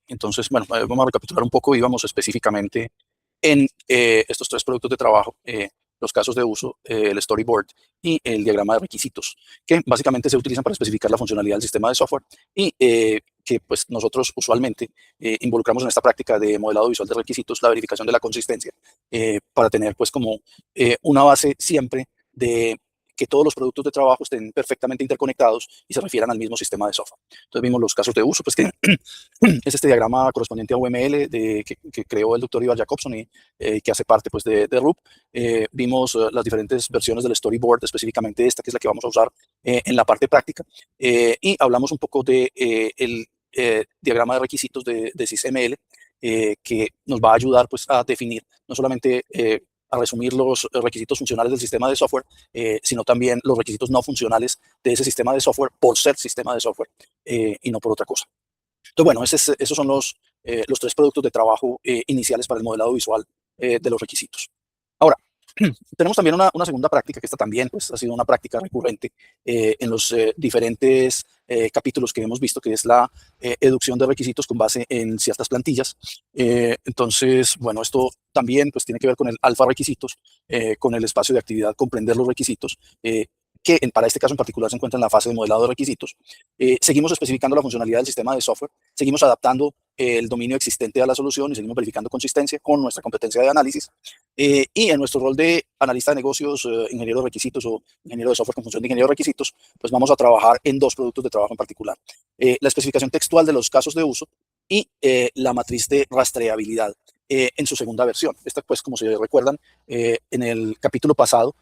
Entonces, bueno, vamos a recapitular un poco y vamos específicamente en estos tres productos de trabajo, los casos de uso, el storyboard y el diagrama de requisitos, que básicamente se utilizan para especificar la funcionalidad del sistema de software y que pues nosotros usualmente involucramos en esta práctica de modelado visual de requisitos la verificación de la consistencia para tener pues como una base siempre de que todos los productos de trabajo estén perfectamente interconectados y se refieran al mismo sistema de software. Entonces vimos los casos de uso, pues que es este diagrama correspondiente a UML que creó el doctor Ivar Jacobson y que hace parte pues, de RUP. Vimos las diferentes versiones del storyboard, específicamente esta, que es la que vamos a usar en la parte práctica. Y hablamos un poco de el diagrama de requisitos de SysML, que nos va a ayudar pues, a definir no solamente a resumir los requisitos funcionales del sistema de software, sino también los requisitos no funcionales de ese sistema de software por ser sistema de software y no por otra cosa. Entonces, bueno, esos son los tres productos de trabajo iniciales para el modelado visual de los requisitos. Ahora, tenemos también una segunda práctica, que esta también pues, ha sido una práctica recurrente en los diferentes capítulos que hemos visto, que es la educción de requisitos con base en ciertas plantillas. Entonces, bueno, esto también pues, tiene que ver con el alfa requisitos, con el espacio de actividad, comprender los requisitos, que para este caso en particular se encuentra en la fase de modelado de requisitos. Seguimos especificando la funcionalidad del sistema de software, seguimos adaptando el dominio existente a la solución y seguimos verificando consistencia con nuestra competencia de análisis. Y en nuestro rol de analista de negocios, ingeniero de requisitos o ingeniero de software con función de ingeniero de requisitos, pues vamos a trabajar en dos productos de trabajo en particular. La especificación textual de los casos de uso y la matriz de rastreabilidad en su segunda versión. Esta, pues, como se recuerdan, en el capítulo pasado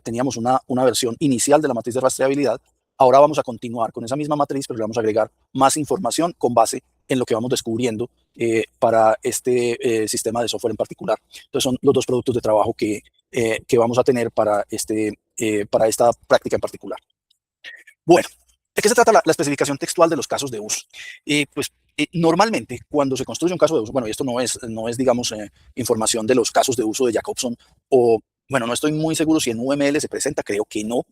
teníamos una versión inicial de la matriz de rastreabilidad. Ahora vamos a continuar con esa misma matriz, pero le vamos a agregar más información con base en lo que vamos descubriendo para este sistema de software en particular. Entonces son los dos productos de trabajo que vamos a tener para esta práctica en particular. Bueno, ¿de qué se trata la especificación textual de los casos de uso? Pues normalmente cuando se construye un caso de uso, bueno, y esto no es digamos, información de los casos de uso de Jacobson, o bueno, no estoy muy seguro si en UML se presenta, creo que no,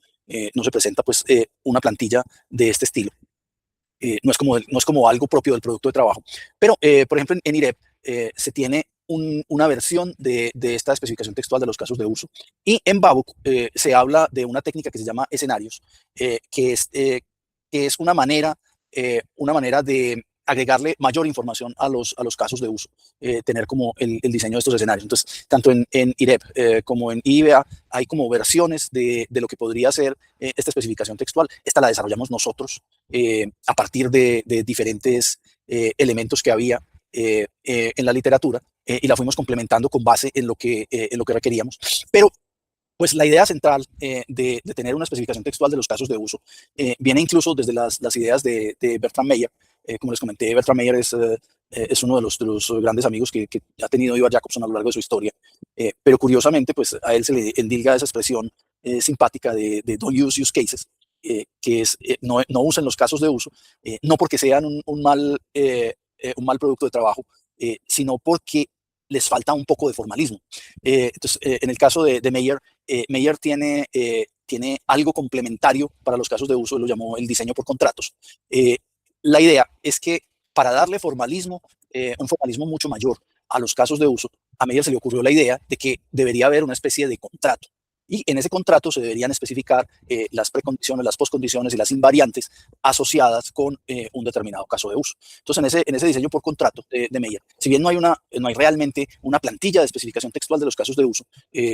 no se presenta pues una plantilla de este estilo. No es como algo propio del producto de trabajo. Pero, por ejemplo, en IREP se tiene una versión de esta especificación textual de los casos de uso. Y en Babuk se habla de una técnica que se llama escenarios, que es una manera de agregarle mayor información a los casos de uso, tener como el diseño de estos escenarios. Entonces, tanto en IREP como en IBA hay como versiones de lo que podría ser esta especificación textual. Esta la desarrollamos nosotros a partir de diferentes elementos que había en la literatura y la fuimos complementando con base en lo que requeríamos. Pero pues la idea central de tener una especificación textual de los casos de uso viene incluso desde las ideas de Bertrand Meyer. Como les comenté, Bertrand Meyer es uno de los grandes amigos que ha tenido Ivar Jacobson a lo largo de su historia. Pero curiosamente, pues a él se le endilga esa expresión simpática de don't use use cases, que es no usen los casos de uso, no porque sean un mal producto de trabajo, sino porque les falta un poco de formalismo. Entonces, en el caso de Meyer, Meyer tiene algo complementario para los casos de uso, él lo llamó el diseño por contratos. La idea es que para darle formalismo, un formalismo mucho mayor a los casos de uso, a Meyer se le ocurrió la idea de que debería haber una especie de contrato. Y en ese contrato se deberían especificar las precondiciones, las postcondiciones y las invariantes asociadas con un determinado caso de uso. Entonces, en ese diseño por contrato de Meyer, si bien no hay realmente una plantilla de especificación textual de los casos de uso,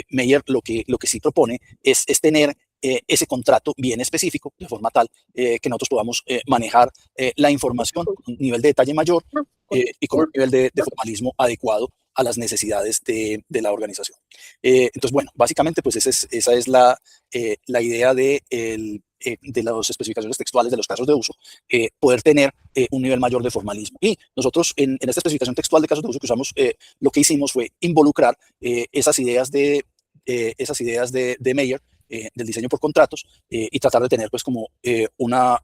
Meyer lo que sí propone es tener ese contrato bien específico, de forma tal que nosotros podamos manejar la información con un nivel de detalle mayor y con un nivel de formalismo adecuado a las necesidades de la organización. Entonces, bueno, básicamente, pues esa es la idea de las especificaciones textuales de los casos de uso, poder tener un nivel mayor de formalismo. Y nosotros en esta especificación textual de casos de uso que usamos, lo que hicimos fue involucrar esas ideas de Meyer, del diseño por contratos, y tratar de tener pues como una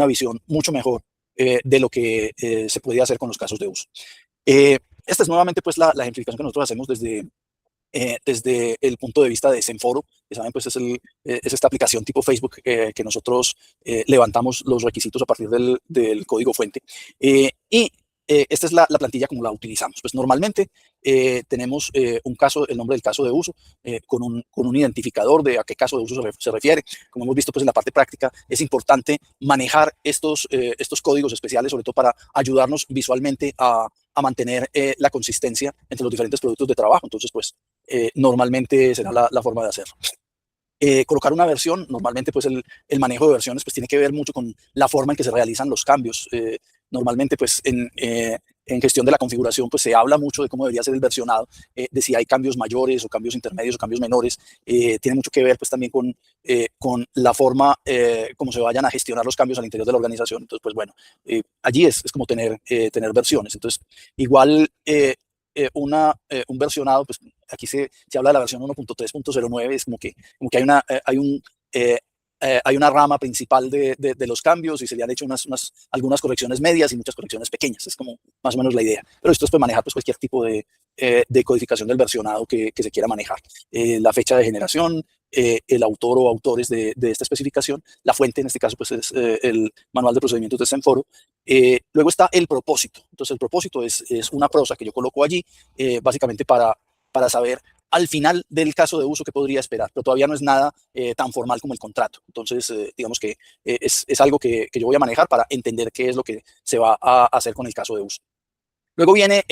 visión mucho mejor de lo que se podía hacer con los casos de uso. Esta es nuevamente pues la ejemplificación que nosotros hacemos desde el punto de vista de Zenforo, que saben, pues es esta aplicación tipo Facebook que nosotros levantamos los requisitos a partir del código fuente. Esta es la plantilla como la utilizamos. Pues normalmente tenemos un caso, el nombre del caso de uso, con un identificador de a qué caso de uso se refiere. Como hemos visto pues en la parte práctica, es importante manejar estos códigos especiales, sobre todo para ayudarnos visualmente a mantener la consistencia entre los diferentes productos de trabajo. Entonces, pues normalmente será la forma de hacerlo. Colocar una versión, normalmente pues el manejo de versiones pues tiene que ver mucho con la forma en que se realizan los cambios. Normalmente pues en gestión de la configuración pues se habla mucho de cómo debería ser el versionado, de si hay cambios mayores o cambios intermedios o cambios menores. Tiene mucho que ver pues también con la forma como se vayan a gestionar los cambios al interior de la organización. Entonces pues bueno, allí es como tener versiones. Entonces igual un versionado, pues aquí se habla de la versión 1.3.09, es como que hay una rama principal de los cambios y se le han hecho algunas correcciones medias y muchas correcciones pequeñas. Es como más o menos la idea. Pero esto es para manejar pues, cualquier tipo de codificación del versionado que se quiera manejar. La fecha de generación, el autor o autores de esta especificación, la fuente en este caso pues es el manual de procedimientos de Zenforo. Luego está el propósito. Entonces el propósito es una prosa que yo coloco allí básicamente para saber al final del caso de uso que podría esperar, pero todavía no es nada tan formal como el contrato. Entonces, digamos que es algo que yo voy a manejar para entender qué es lo que se va a hacer con el caso de uso. Luego viene,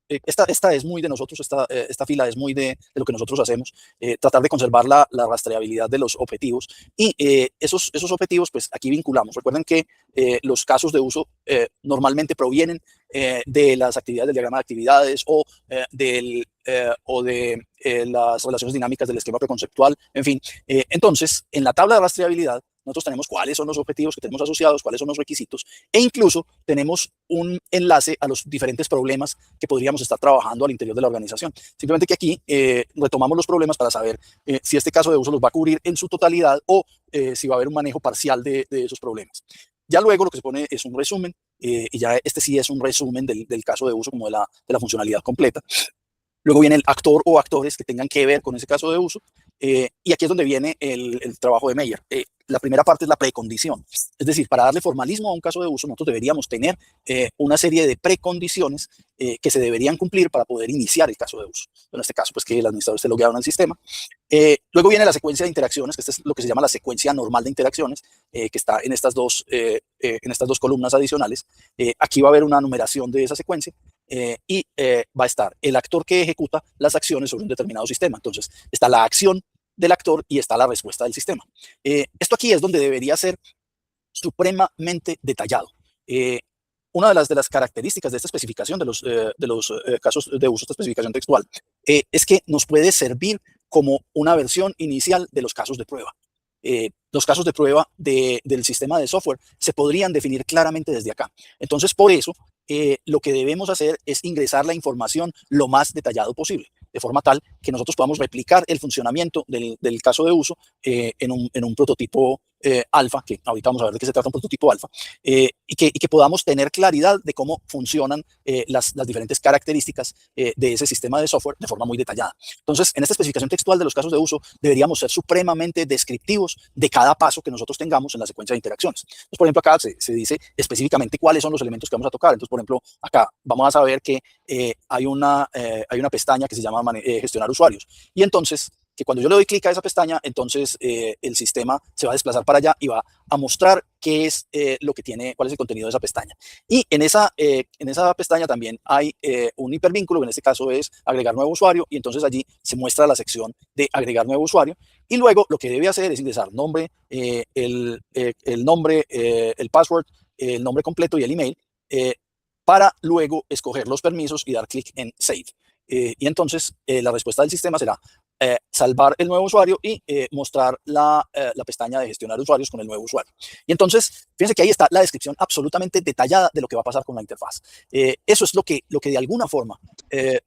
esta es muy de nosotros, esta fila es muy de lo que nosotros hacemos, tratar de conservar la rastreabilidad de los objetivos y esos objetivos, pues aquí vinculamos. Recuerden que los casos de uso normalmente provienen de las actividades del diagrama de actividades o de las relaciones dinámicas del esquema preconceptual, en fin. Entonces, en la tabla de rastreabilidad, nosotros tenemos cuáles son los objetivos que tenemos asociados, cuáles son los requisitos, e incluso tenemos un enlace a los diferentes problemas que podríamos estar trabajando al interior de la organización. Simplemente que aquí retomamos los problemas para saber si este caso de uso los va a cubrir en su totalidad o si va a haber un manejo parcial de esos problemas. Ya luego lo que se pone es un resumen, y ya este sí es un resumen del caso de uso como de la funcionalidad completa. Luego viene el actor o actores que tengan que ver con ese caso de uso. Y aquí es donde viene el trabajo de Meyer. La primera parte es la precondición. Es decir, para darle formalismo a un caso de uso, nosotros deberíamos tener una serie de precondiciones que se deberían cumplir para poder iniciar el caso de uso. En este caso, pues que el administrador esté logueado en el sistema. Luego viene la secuencia de interacciones, que es lo que se llama la secuencia normal de interacciones, que está en estas dos columnas adicionales. Aquí va a haber una numeración de esa secuencia. Y va a estar el actor que ejecuta las acciones sobre un determinado sistema. Entonces, está la acción del actor y está la respuesta del sistema. Esto aquí es donde debería ser supremamente detallado. Una de las características de esta especificación de los casos de uso, esta especificación textual, es que nos puede servir como una versión inicial de los casos de prueba. Los casos de prueba del sistema de software se podrían definir claramente desde acá. Entonces, por eso, lo que debemos hacer es ingresar la información lo más detallado posible, de forma tal que nosotros podamos replicar el funcionamiento del caso de uso en un prototipo alfa, que ahorita vamos a ver de qué se trata un prototipo alfa, y que podamos tener claridad de cómo funcionan las diferentes características de ese sistema de software de forma muy detallada. Entonces, en esta especificación textual de los casos de uso, deberíamos ser supremamente descriptivos de cada paso que nosotros tengamos en la secuencia de interacciones. Entonces, por ejemplo, acá se dice específicamente cuáles son los elementos que vamos a tocar. Entonces, por ejemplo, acá vamos a saber que hay una pestaña que se llama gestionar usuarios. Y entonces, que cuando yo le doy clic a esa pestaña, entonces el sistema se va a desplazar para allá y va a mostrar qué es lo que tiene, cuál es el contenido de esa pestaña. Y en esa pestaña también hay un hipervínculo, que en este caso es agregar nuevo usuario, y entonces allí se muestra la sección de agregar nuevo usuario. Y luego lo que debe hacer es ingresar nombre, el nombre, el password, el nombre completo y el email, para luego escoger los permisos y dar clic en Save. Y entonces la respuesta del sistema será salvar el nuevo usuario y mostrar la pestaña de gestionar usuarios con el nuevo usuario. Y entonces, fíjense que ahí está la descripción absolutamente detallada de lo que va a pasar con la interfaz. Eso es lo que de alguna forma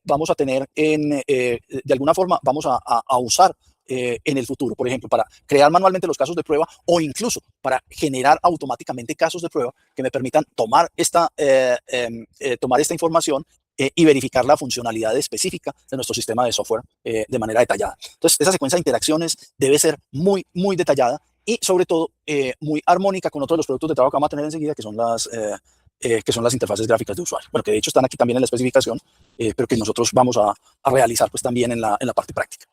vamos a tener de alguna forma vamos a usar en el futuro, por ejemplo, para crear manualmente los casos de prueba o incluso para generar automáticamente casos de prueba que me permitan tomar esta información y verificar la funcionalidad específica de nuestro sistema de software de manera detallada. Entonces, esa secuencia de interacciones debe ser muy, muy detallada y sobre todo muy armónica con otros de los productos de trabajo que vamos a tener enseguida, que son las interfaces gráficas de usuario. Bueno, que de hecho están aquí también en la especificación, pero que nosotros vamos a realizar pues también en la parte práctica.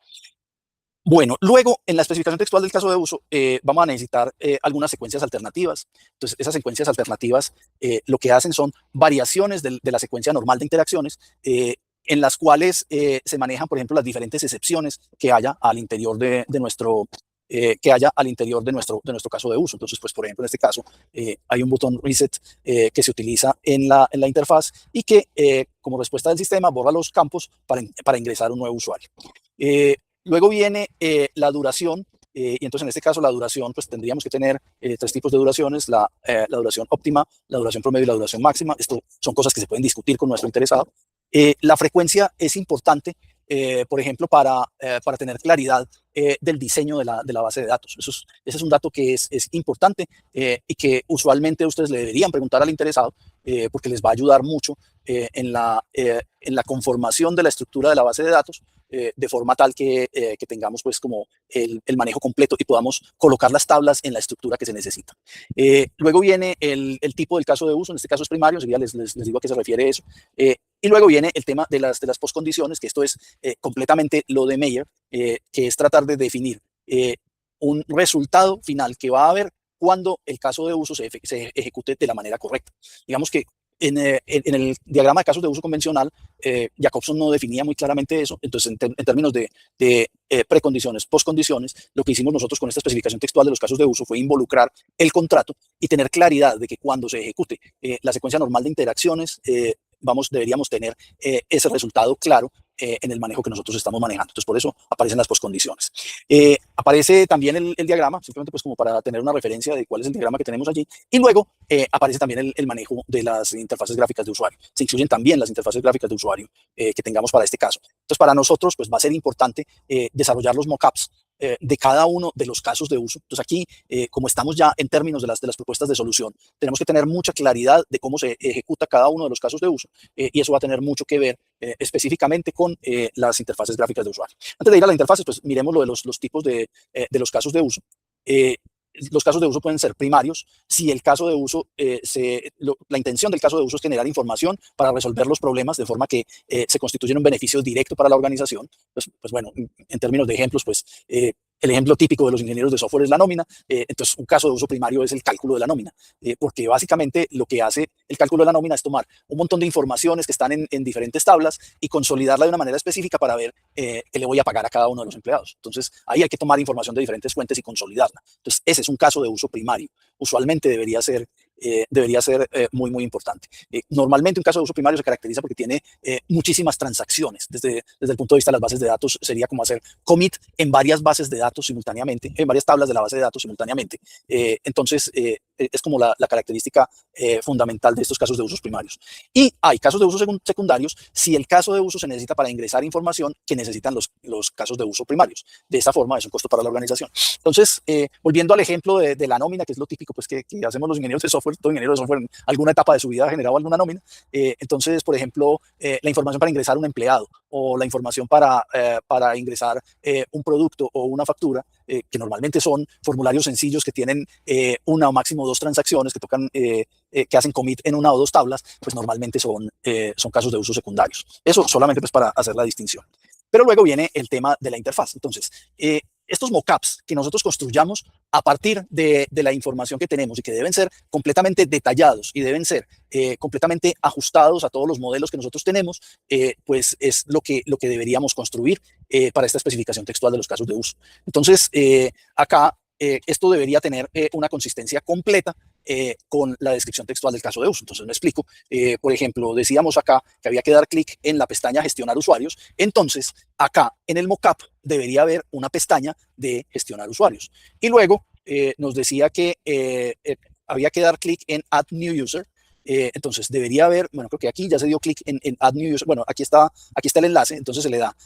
Bueno, luego en la especificación textual del caso de uso vamos a necesitar algunas secuencias alternativas. Entonces, esas secuencias alternativas lo que hacen son variaciones de la secuencia normal de interacciones en las cuales se manejan, por ejemplo, las diferentes excepciones que haya al interior de nuestro caso de uso. Entonces, pues, por ejemplo, en este caso, hay un botón reset que se utiliza en la interfaz y que, como respuesta del sistema, borra los campos para ingresar un nuevo usuario. Luego viene la duración, y entonces en este caso la duración, pues tendríamos que tener tres tipos de duraciones, la duración óptima, la duración promedio y la duración máxima. Esto son cosas que se pueden discutir con nuestro interesado. La frecuencia es importante, por ejemplo, para tener claridad del diseño de la base de datos. Ese es un dato que es importante y que usualmente ustedes le deberían preguntar al interesado porque les va a ayudar mucho en la conformación de la estructura de la base de datos de forma tal que tengamos pues como el manejo completo y podamos colocar las tablas en la estructura que se necesita. Luego viene el tipo del caso de uso, en este caso es primario, enseguida les digo a qué se refiere eso. Y luego viene el tema de las postcondiciones, que esto es completamente lo de Meyer, que es tratar de definir un resultado final que va a haber cuando el caso de uso se ejecute de la manera correcta. Digamos que en el diagrama de casos de uso convencional, Jacobson no definía muy claramente eso. Entonces, en términos de precondiciones, postcondiciones, lo que hicimos nosotros con esta especificación textual de los casos de uso fue involucrar el contrato y tener claridad de que cuando se ejecute la secuencia normal de interacciones, deberíamos tener ese resultado claro en el manejo que nosotros estamos manejando. Entonces, por eso aparecen las postcondiciones. Aparece también el diagrama, simplemente pues como para tener una referencia de cuál es el diagrama que tenemos allí. Y luego aparece también el manejo de las interfaces gráficas de usuario. Se incluyen también las interfaces gráficas de usuario que tengamos para este caso. Entonces, para nosotros pues va a ser importante desarrollar los mockups de cada uno de los casos de uso. Entonces aquí, como estamos ya en términos de las propuestas de solución, tenemos que tener mucha claridad de cómo se ejecuta cada uno de los casos de uso y eso va a tener mucho que ver específicamente con las interfaces gráficas de usuario. Antes de ir a las interfaces, pues miremos lo de los tipos de los casos de uso. Los casos de uso pueden ser primarios si el caso de uso, la intención del caso de uso es generar información para resolver los problemas de forma que se constituyen un beneficio directo para la organización. Pues bueno, en términos de ejemplos, pues el ejemplo típico de los ingenieros de software es la nómina. Entonces, un caso de uso primario es el cálculo de la nómina, porque básicamente lo que hace el cálculo de la nómina es tomar un montón de informaciones que están en diferentes tablas y consolidarla de una manera específica para ver qué le voy a pagar a cada uno de los empleados. Entonces, ahí hay que tomar información de diferentes fuentes y consolidarla. Entonces, ese es un caso de uso primario. Usualmente debería ser muy, muy importante. Normalmente un caso de uso primario se caracteriza porque tiene muchísimas transacciones. Desde el punto de vista de las bases de datos, sería como hacer commit en varias bases de datos simultáneamente, en varias tablas de la base de datos simultáneamente. Entonces, es como la característica fundamental de estos casos de usos primarios. Y hay casos de uso secundarios si el caso de uso se necesita para ingresar información que necesitan los casos de uso primarios. De esta forma, es un costo para la organización. Entonces, volviendo al ejemplo de la nómina, que es lo típico pues, que hacemos los ingenieros de software, todo ingeniero de software en alguna etapa de su vida ha generado alguna nómina. Entonces, por ejemplo, la información para ingresar un empleado o la información para ingresar un producto o una factura, que normalmente son formularios sencillos que tienen una o máximo dos transacciones que hacen commit en una o dos tablas, pues normalmente son casos de uso secundarios. Eso solamente pues para hacer la distinción. Pero luego viene el tema de la interfaz. Entonces, estos mockups que nosotros construyamos a partir de la información que tenemos y que deben ser completamente detallados y deben ser completamente ajustados a todos los modelos que nosotros tenemos, pues es lo que deberíamos construir para esta especificación textual de los casos de uso. Entonces, acá esto debería tener una consistencia completa con la descripción textual del caso de uso. Entonces me explico. Por ejemplo, decíamos acá que había que dar clic en la pestaña gestionar usuarios. Entonces, acá en el mockup debería haber una pestaña de gestionar usuarios. Y luego nos decía que había que dar clic en add new user. Entonces debería haber, bueno, creo que aquí ya se dio clic en add new user. Bueno, aquí está el enlace. Entonces se le da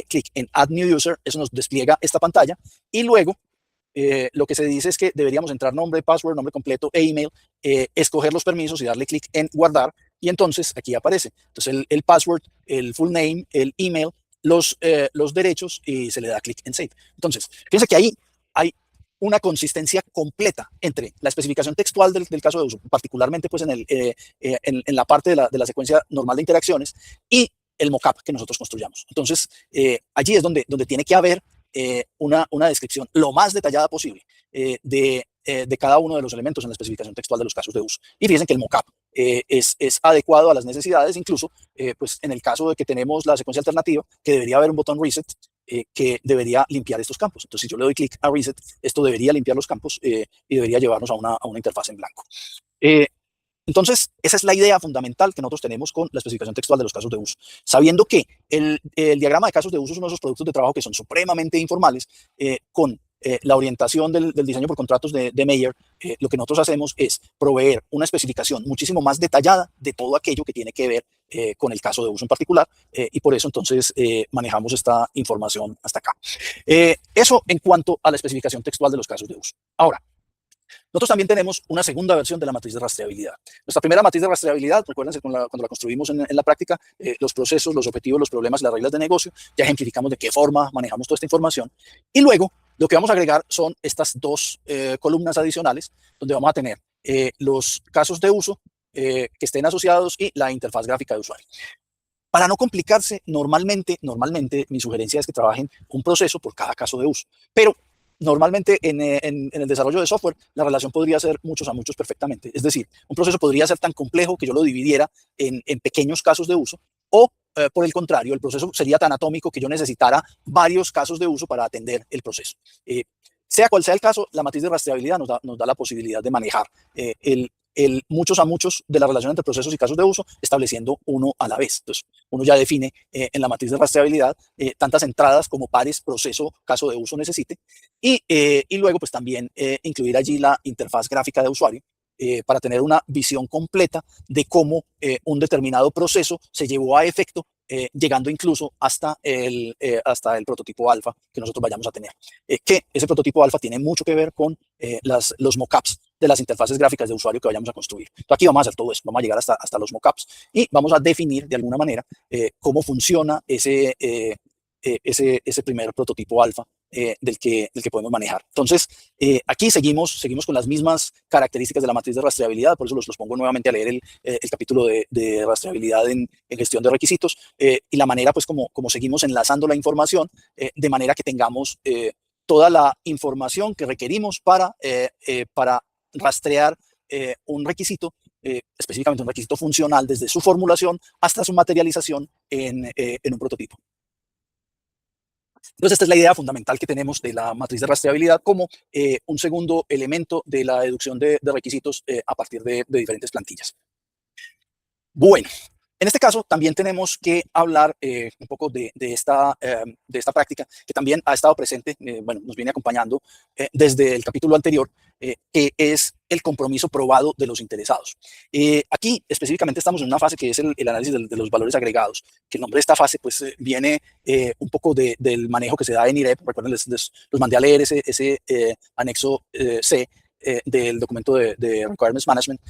clic en add new user. Eso nos despliega esta pantalla. Y luego lo que se dice es que deberíamos entrar nombre, password, nombre completo e email, escoger los permisos y darle clic en guardar. y entonces aquí aparece. Entonces el password, el full name, el email, los derechos y se le da clic en Save. Entonces, fíjense que ahí hay una consistencia completa entre la especificación textual del caso de uso, particularmente pues en la parte de la secuencia normal de interacciones y el mockup que nosotros construyamos. Entonces, allí es donde tiene que haber una descripción lo más detallada posible de cada uno de los elementos en la especificación textual de los casos de uso. Y fíjense que el mockup es adecuado a las necesidades, incluso pues en el caso de que tenemos la secuencia alternativa, que debería haber un botón reset que debería limpiar estos campos. Entonces, si yo le doy clic a reset, esto debería limpiar los campos y debería llevarnos a una interfaz en blanco. Entonces, esa es la idea fundamental que nosotros tenemos con la especificación textual de los casos de uso. Sabiendo que el diagrama de casos de uso es uno de esos productos de trabajo que son supremamente informales, con la orientación del diseño por contratos de Meyer, lo que nosotros hacemos es proveer una especificación muchísimo más detallada de todo aquello que tiene que ver con el caso de uso en particular, y por eso entonces manejamos esta información hasta acá. Eso en cuanto a la especificación textual de los casos de uso. Ahora, nosotros también tenemos una segunda versión de la matriz de rastreabilidad. Nuestra primera matriz de rastreabilidad, recuérdense cuando la construimos en la práctica, los procesos, los objetivos, los problemas y las reglas de negocio, ya ejemplificamos de qué forma manejamos toda esta información. Y luego, lo que vamos a agregar son estas dos columnas adicionales, donde vamos a tener los casos de uso que estén asociados y la interfaz gráfica de usuario. Para no complicarse, normalmente mi sugerencia es que trabajen un proceso por cada caso de uso. Pero normalmente en el desarrollo de software, la relación podría ser muchos a muchos perfectamente. Es decir, un proceso podría ser tan complejo que yo lo dividiera en pequeños casos de uso, o por el contrario, el proceso sería tan atómico que yo necesitara varios casos de uso para atender el proceso. Sea cual sea el caso, la matriz de rastreabilidad nos da la posibilidad de manejar muchos a muchos de la relación entre procesos y casos de uso, estableciendo uno a la vez. Entonces, uno ya define en la matriz de rastreabilidad tantas entradas como pares proceso, caso de uso necesite, y luego pues también incluir allí la interfaz gráfica de usuario para tener una visión completa de cómo un determinado proceso se llevó a efecto, llegando incluso hasta el prototipo alfa que nosotros vayamos a tener. Que ese prototipo alfa tiene mucho que ver con los mockups de las interfaces gráficas de usuario que vayamos a construir. Entonces, aquí vamos a hacer todo eso, vamos a llegar hasta los mockups y vamos a definir de alguna manera cómo funciona ese primer prototipo alfa del que podemos manejar. Entonces, aquí seguimos con las mismas características de la matriz de rastreabilidad, por eso los pongo nuevamente a leer el capítulo de rastreabilidad en gestión de requisitos, y la manera pues como seguimos enlazando la información de manera que tengamos toda la información que requerimos para rastrear un requisito, específicamente un requisito funcional, desde su formulación hasta su materialización en un prototipo. Entonces, esta es la idea fundamental que tenemos de la matriz de rastreabilidad como un segundo elemento de la deducción de requisitos a partir de diferentes plantillas. Bueno, en este caso también tenemos que hablar un poco de esta práctica que también ha estado presente, nos viene acompañando desde el capítulo anterior, que es el compromiso probado de los interesados. Aquí específicamente estamos en una fase que es el análisis de los valores agregados, que el nombre de esta fase pues viene un poco del manejo que se da en IREP. Recuerden, los mandé a leer ese anexo C del documento de Requirements Management,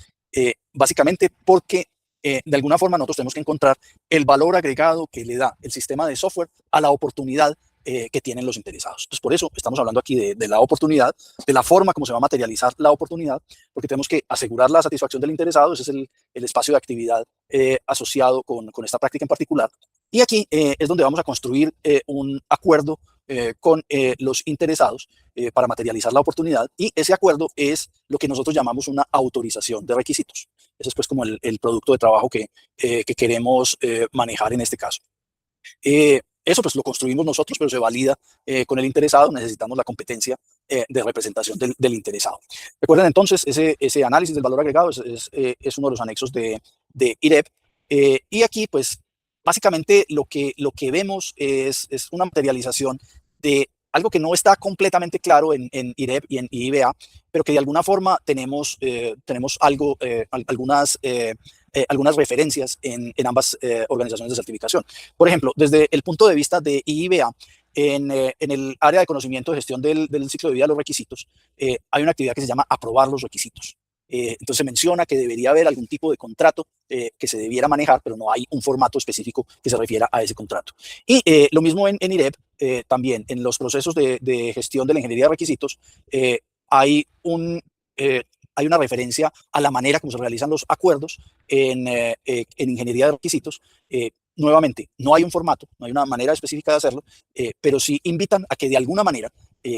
básicamente porque de alguna forma nosotros tenemos que encontrar el valor agregado que le da el sistema de software a la oportunidad que tienen los interesados. Entonces, por eso estamos hablando aquí de la oportunidad, de la forma como se va a materializar la oportunidad, porque tenemos que asegurar la satisfacción del interesado. Ese es el espacio de actividad asociado con esta práctica en particular. Y aquí es donde vamos a construir un acuerdo con los interesados para materializar la oportunidad, y ese acuerdo es lo que nosotros llamamos una autorización de requisitos. Ese es pues como el producto de trabajo que queremos manejar en este caso. Eso pues lo construimos nosotros, pero se valida con el interesado. Necesitamos la competencia de representación del interesado. Recuerden entonces, ese análisis del valor agregado es uno de los anexos de IREP, y aquí pues básicamente lo que vemos es una materialización de algo que no está completamente claro en IREP y en IBA, pero que de alguna forma tenemos algunas referencias en ambas organizaciones de certificación. Por ejemplo, desde el punto de vista de IBA, en el área de conocimiento de gestión del ciclo de vida de los requisitos, hay una actividad que se llama aprobar los requisitos. Entonces se menciona que debería haber algún tipo de contrato que se debiera manejar, pero no hay un formato específico que se refiera a ese contrato. Y lo mismo en IREP, también en los procesos de gestión de la ingeniería de requisitos, hay un... hay una referencia a la manera como se realizan los acuerdos en ingeniería de requisitos. Nuevamente, no hay un formato, no hay una manera específica de hacerlo, pero sí invitan a que de alguna manera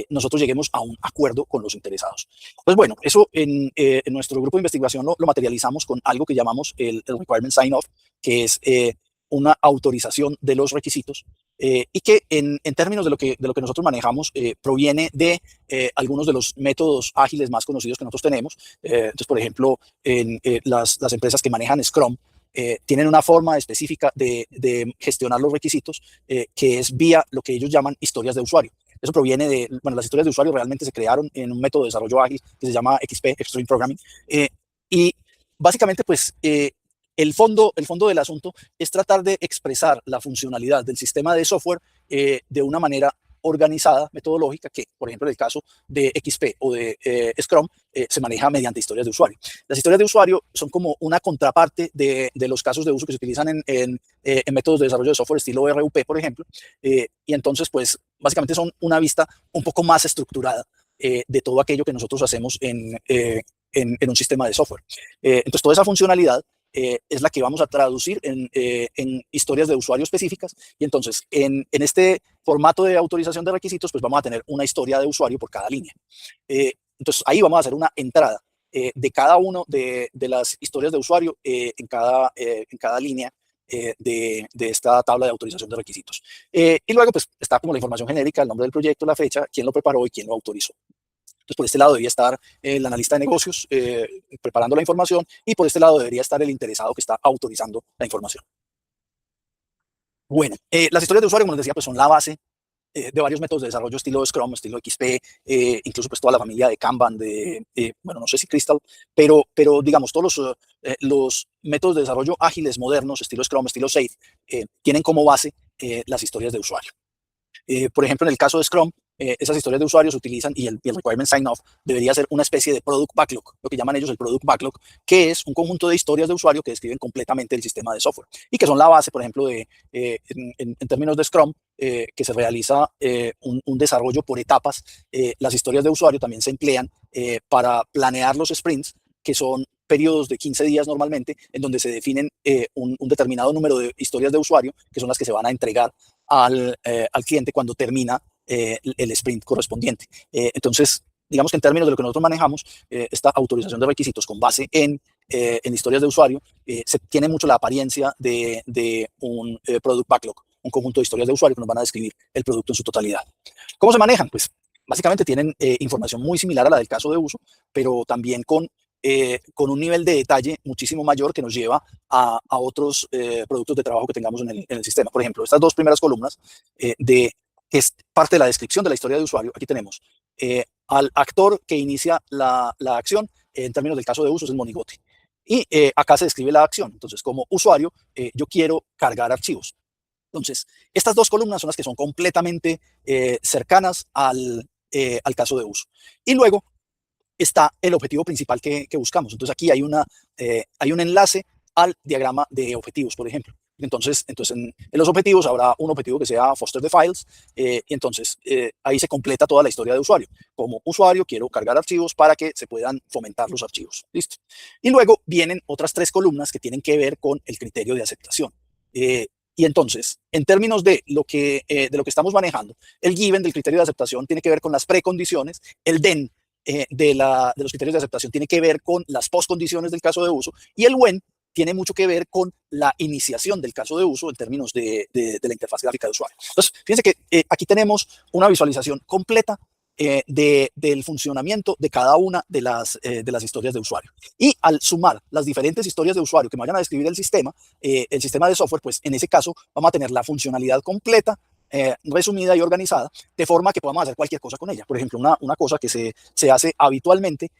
nosotros lleguemos a un acuerdo con los interesados. Pues bueno, eso en nuestro grupo de investigación lo materializamos con algo que llamamos el Requirement Sign-Off, que es una autorización de los requisitos y que en términos de lo que nosotros manejamos proviene de algunos de los métodos ágiles más conocidos que nosotros tenemos. Entonces, por ejemplo, en las empresas que manejan Scrum, tienen una forma específica de gestionar los requisitos que es vía lo que ellos llaman historias de usuario. Eso proviene de, bueno, las historias de usuario realmente se crearon en un método de desarrollo ágil que se llama XP, Extreme Programming, y básicamente pues el fondo del asunto es tratar de expresar la funcionalidad del sistema de software de una manera organizada, metodológica, que, por ejemplo, en el caso de XP o de Scrum, se maneja mediante historias de usuario. Las historias de usuario son como una contraparte de los casos de uso que se utilizan en métodos de desarrollo de software estilo RUP, por ejemplo, y entonces, pues, básicamente son una vista un poco más estructurada de todo aquello que nosotros hacemos en un sistema de software. Entonces, toda esa funcionalidad es la que vamos a traducir en historias de usuario específicas. Y entonces, en este formato de autorización de requisitos, pues vamos a tener una historia de usuario por cada línea. Entonces, ahí vamos a hacer una entrada de cada uno de las historias de usuario en cada línea de esta tabla de autorización de requisitos. Y luego, pues, está como la información genérica, el nombre del proyecto, la fecha, quién lo preparó y quién lo autorizó. Entonces, por este lado debería estar el analista de negocios preparando la información y por este lado debería estar el interesado que está autorizando la información. Bueno, las historias de usuario, como les decía, pues son la base de varios métodos de desarrollo estilo Scrum, estilo XP, incluso pues toda la familia de Kanban, bueno, no sé si Crystal, pero digamos, todos los métodos de desarrollo ágiles modernos, estilo Scrum, estilo Safe, tienen como base las historias de usuario. Por ejemplo, en el caso de Scrum, esas historias de usuarios se utilizan y el Requirement Sign-Off debería ser una especie de Product Backlog, lo que llaman ellos el Product Backlog, que es un conjunto de historias de usuario que describen completamente el sistema de software y que son la base, por ejemplo, en términos de Scrum, que se realiza un desarrollo por etapas. Las historias de usuario también se emplean para planear los sprints, que son periodos de 15 días normalmente, en donde se definen un determinado número de historias de usuario, que son las que se van a entregar al cliente cuando termina el sprint correspondiente. Entonces, digamos que en términos de lo que nosotros manejamos, esta autorización de requisitos con base en historias de usuario, se tiene mucho la apariencia de un product backlog, un conjunto de historias de usuario que nos van a describir el producto en su totalidad. ¿Cómo se manejan? Pues básicamente tienen información muy similar a la del caso de uso, pero también con un nivel de detalle muchísimo mayor que nos lleva a otros productos de trabajo que tengamos en el sistema. Por ejemplo, estas dos primeras columnas que es parte de la descripción de la historia de usuario. Aquí tenemos al actor que inicia la acción, en términos del caso de uso es el monigote. Y acá se describe la acción. Entonces, como usuario, yo quiero cargar archivos. Entonces, estas dos columnas son las que son completamente cercanas al caso de uso. Y luego está el objetivo principal que buscamos. Entonces, aquí hay un enlace al diagrama de objetivos, por ejemplo. Entonces en los objetivos habrá un objetivo que sea foster the files, y entonces ahí se completa toda la historia de usuario. Como usuario quiero cargar archivos para que se puedan fomentar los archivos. Listo. Y luego vienen otras tres columnas que tienen que ver con el criterio de aceptación. Y entonces, en términos de lo que estamos manejando, el given del criterio de aceptación tiene que ver con las precondiciones, el then de los criterios de aceptación tiene que ver con las postcondiciones del caso de uso y el when tiene mucho que ver con la iniciación del caso de uso en términos de la interfaz gráfica de usuario. Entonces, fíjense que aquí tenemos una visualización completa del funcionamiento de cada una de las historias de usuario. Y al sumar las diferentes historias de usuario que me vayan a describir el sistema de software, pues en ese caso vamos a tener la funcionalidad completa, resumida y organizada, de forma que podamos hacer cualquier cosa con ella. Por ejemplo, una cosa que se hace habitualmente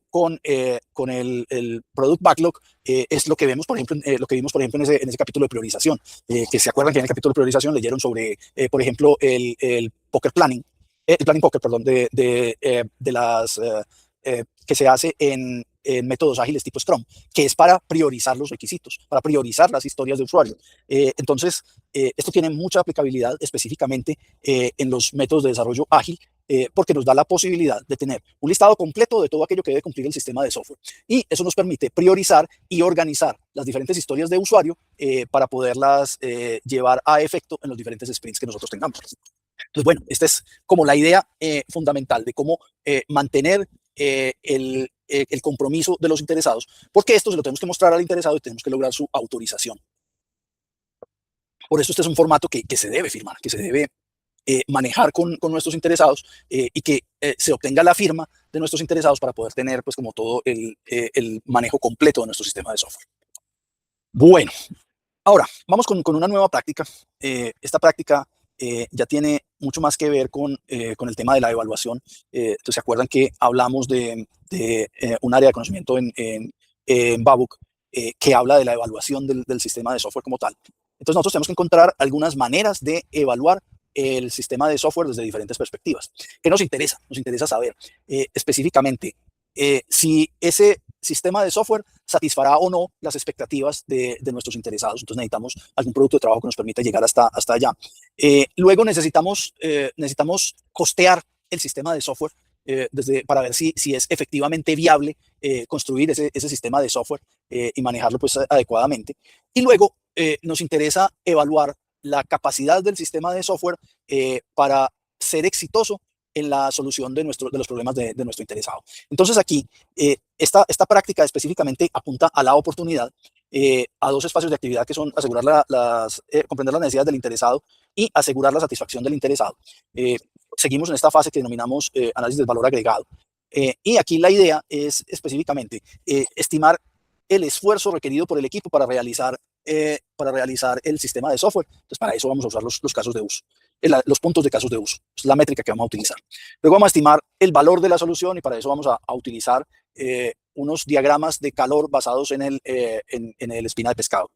con el Product Backlog es lo que vemos, por ejemplo, en ese capítulo de priorización. Que se acuerdan que en el capítulo de priorización leyeron sobre, por ejemplo, el Poker Planning, el Planning Poker, perdón, de las que se hace en métodos ágiles tipo Scrum, que es para priorizar los requisitos, para priorizar las historias de usuario. Entonces, esto tiene mucha aplicabilidad específicamente en los métodos de desarrollo ágil, porque nos da la posibilidad de tener un listado completo de todo aquello que debe cumplir el sistema de software. Y eso nos permite priorizar y organizar las diferentes historias de usuario para poderlas llevar a efecto en los diferentes sprints que nosotros tengamos. Entonces, bueno, esta es como la idea fundamental de cómo mantener el compromiso de los interesados, porque esto se lo tenemos que mostrar al interesado y tenemos que lograr su autorización. Por eso este es un formato que se debe firmar, que se debe manejar con nuestros interesados y que se obtenga la firma de nuestros interesados para poder tener pues como todo el manejo completo de nuestro sistema de software. Bueno, ahora vamos con una nueva práctica. Esta práctica ya tiene mucho más que ver con el tema de la evaluación. Entonces, ¿se acuerdan que hablamos de un área de conocimiento en Babuk que habla de la evaluación del sistema de software como tal? Entonces, nosotros tenemos que encontrar algunas maneras de evaluar el sistema de software desde diferentes perspectivas. ¿Qué nos interesa? Nos interesa saber específicamente si ese sistema de software satisfará o no las expectativas de nuestros interesados. Entonces necesitamos algún producto de trabajo que nos permita llegar hasta allá. Luego necesitamos costear el sistema de software para ver si es efectivamente viable construir ese sistema de software y manejarlo pues adecuadamente. Y luego nos interesa evaluar la capacidad del sistema de software para ser exitoso en la solución de los problemas de nuestro interesado. Entonces aquí, esta práctica específicamente apunta a la oportunidad, a dos espacios de actividad que son asegurar comprender las necesidades del interesado y asegurar la satisfacción del interesado. Seguimos en esta fase que denominamos análisis del valor agregado. Y aquí la idea es específicamente estimar el esfuerzo requerido por el equipo para realizar el sistema de software. Entonces, para eso vamos a usar los casos de uso, los puntos de casos de uso. Es la métrica que vamos a utilizar. Luego vamos a estimar el valor de la solución y para eso vamos a utilizar unos diagramas de calor basados en el espina de pescado.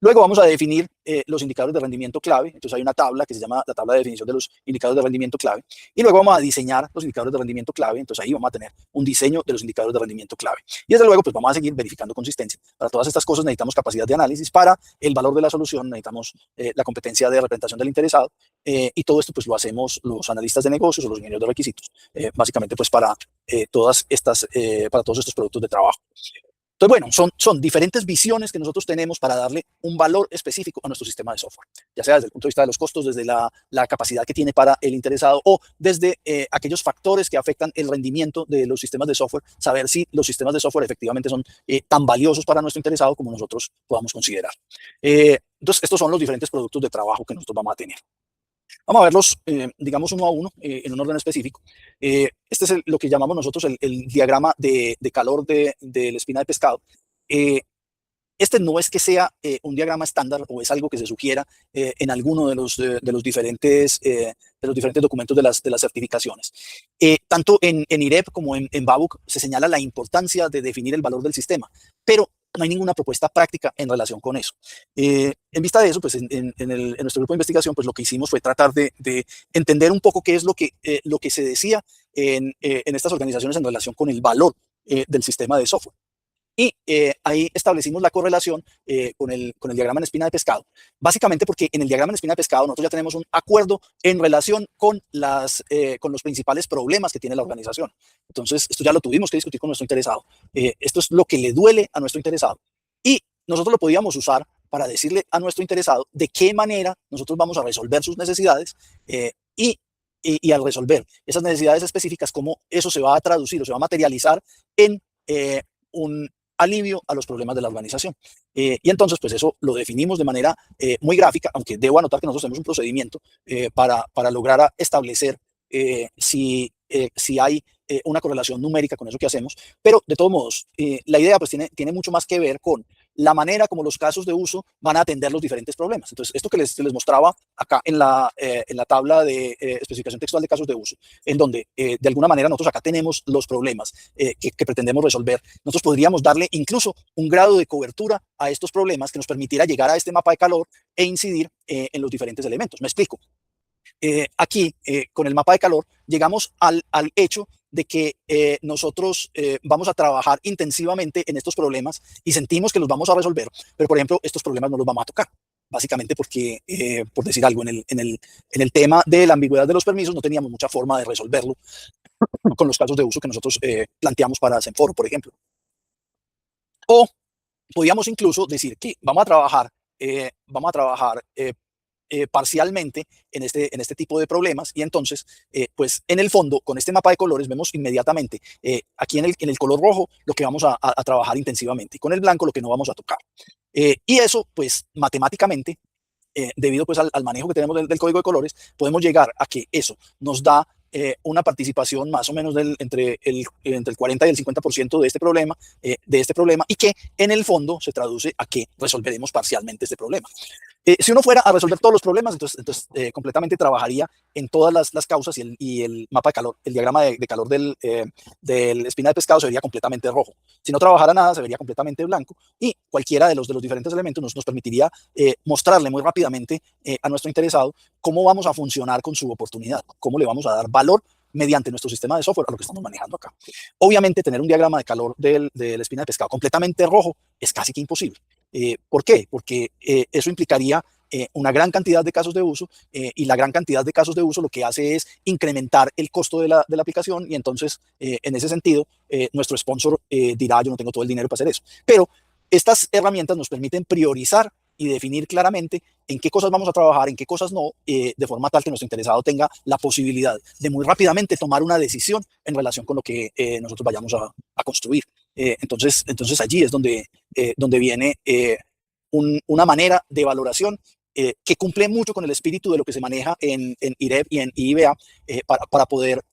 Luego vamos a definir los indicadores de rendimiento clave. Entonces hay una tabla que se llama la tabla de definición de los indicadores de rendimiento clave. Y luego vamos a diseñar los indicadores de rendimiento clave. Entonces ahí vamos a tener un diseño de los indicadores de rendimiento clave. Y desde luego pues vamos a seguir verificando consistencia. Para todas estas cosas necesitamos capacidad de análisis. Para el valor de la solución necesitamos la competencia de representación del interesado. Y todo esto pues lo hacemos los analistas de negocios o los ingenieros de requisitos. Básicamente pues para todos estos productos de trabajo. Entonces, bueno, son diferentes visiones que nosotros tenemos para darle un valor específico a nuestro sistema de software, ya sea desde el punto de vista de los costos, desde la capacidad que tiene para el interesado o desde aquellos factores que afectan el rendimiento de los sistemas de software, saber si los sistemas de software efectivamente son tan valiosos para nuestro interesado como nosotros podamos considerar. Entonces, estos son los diferentes productos de trabajo que nosotros vamos a tener. Vamos a verlos, digamos, uno a uno, en un orden específico. Este es lo que llamamos nosotros el diagrama de calor de la espina de pescado. Este no es que sea un diagrama estándar o es algo que se sugiera en alguno de los diferentes documentos de las certificaciones. Tanto en IREP como en Babuk se señala la importancia de definir el valor del sistema, pero no hay ninguna propuesta práctica en relación con eso. En vista de eso, pues en nuestro grupo de investigación, pues lo que hicimos fue tratar de entender un poco qué es lo que se decía en estas organizaciones en relación con el valor del sistema de software. Y ahí establecimos la correlación con el diagrama en espina de pescado. Básicamente porque en el diagrama en espina de pescado nosotros ya tenemos un acuerdo en relación con los principales problemas que tiene la organización. Entonces, esto ya lo tuvimos que discutir con nuestro interesado. Esto es lo que le duele a nuestro interesado. Y nosotros lo podíamos usar para decirle a nuestro interesado de qué manera nosotros vamos a resolver sus necesidades y al resolver esas necesidades específicas, cómo eso se va a traducir o se va a materializar en un alivio a los problemas de la organización. Y entonces, pues eso lo definimos de manera muy gráfica, aunque debo anotar que nosotros tenemos un procedimiento para lograr establecer si hay una correlación numérica con eso que hacemos, pero de todos modos, la idea pues tiene mucho más que ver con la manera como los casos de uso van a atender los diferentes problemas. Entonces, esto que les mostraba acá en la tabla de especificación textual de casos de uso, en donde de alguna manera nosotros acá tenemos los problemas que pretendemos resolver. Nosotros podríamos darle incluso un grado de cobertura a estos problemas que nos permitiera llegar a este mapa de calor e incidir en los diferentes elementos. Me explico. Aquí, con el mapa de calor, llegamos al hecho de que nosotros vamos a trabajar intensivamente en estos problemas y sentimos que los vamos a resolver, pero por ejemplo, estos problemas no los vamos a tocar. Básicamente porque, por decir algo, en el tema de la ambigüedad de los permisos no teníamos mucha forma de resolverlo con los casos de uso que nosotros planteamos para Senforo, por ejemplo. O podíamos incluso decir que vamos a trabajar parcialmente en este tipo de problemas y entonces, pues en el fondo, con este mapa de colores vemos inmediatamente aquí en el color rojo lo que vamos a trabajar intensivamente y con el blanco lo que no vamos a tocar. Y eso, pues matemáticamente, debido pues al manejo que tenemos del código de colores, podemos llegar a que eso nos da una participación más o menos entre el 40 y el 50% de este problema y que en el fondo se traduce a que resolveremos parcialmente este problema. Si uno fuera a resolver todos los problemas, entonces completamente trabajaría en todas las causas y el mapa de calor, el diagrama de calor del espina de pescado se vería completamente rojo. Si no trabajara nada, se vería completamente blanco y cualquiera de los diferentes elementos nos permitiría mostrarle muy rápidamente a nuestro interesado cómo vamos a funcionar con su oportunidad, cómo le vamos a dar valor mediante nuestro sistema de software a lo que estamos manejando acá. Obviamente, tener un diagrama de calor del espina de pescado completamente rojo es casi que imposible. ¿Por qué? Porque eso implicaría una gran cantidad de casos de uso y la gran cantidad de casos de uso lo que hace es incrementar el costo de la aplicación y entonces en ese sentido nuestro sponsor dirá yo no tengo todo el dinero para hacer eso. Pero estas herramientas nos permiten priorizar y definir claramente en qué cosas vamos a trabajar, en qué cosas no, de forma tal que nuestro interesado tenga la posibilidad de muy rápidamente tomar una decisión en relación con lo que nosotros vayamos a construir. Entonces allí es donde viene una manera de valoración que cumple mucho con el espíritu de lo que se maneja en IREP y en IIBA para poder